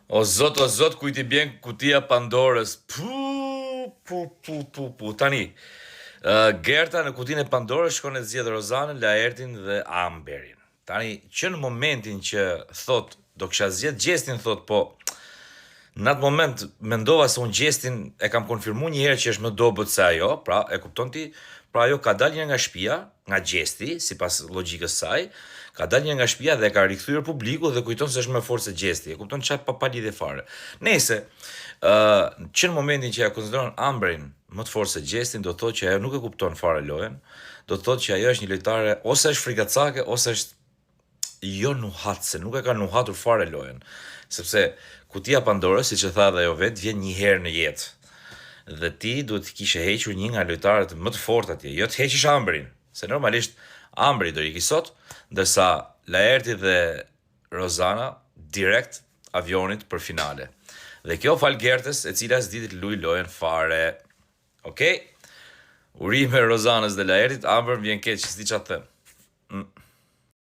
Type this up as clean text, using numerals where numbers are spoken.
O zot, kujt i bjen kutia Pandorës. Tani, Gerta në kutinë e Pandorës shkon e zgjedh Rozanën, Laertin dhe Amberin. Tani, që në momentin që thot, do kisha zgjedh Gjestin, thot, po në atë moment mendova se unë Gjestin e kam konfirmu një herë që është më dobët se ajo, pra e kupton ti, pra ajo ka dalë një nga shtëpia, nga Gjesti, sipas logjikës saj, ka dalë një nga shtëpia dhe ka rikthyer publiku dhe kujton se është më fort se Gjesti. E kupton çfarë pa lidhje fare. Nëse që në momentin që ja konsideron Amberin më të fortë se Gjestin, do thotë që ajo nuk e kupton fare lojën, do thotë që ajo është një lojtare ose është frikacake ose është jo nuhatse, nuk e ka nuhatur fare lojën, sepse kutia Pandorës, siç e tha dhe ajo vet, vjen një herë në jetë. Dhe ti duhet të kishe hequr një nga lojtarët më të fortë atje, jo të heqish Amberin, se normalisht Ambri do iki sot, ndërsa Laerti dhe Rozana direkt avionit për finale. Dhe kjo fal Gertës, e cila s'diti të luaj lojën fare. Okej? Urime Rozanës dhe Laertit, Amber vjen keq, s'di çfarë të them.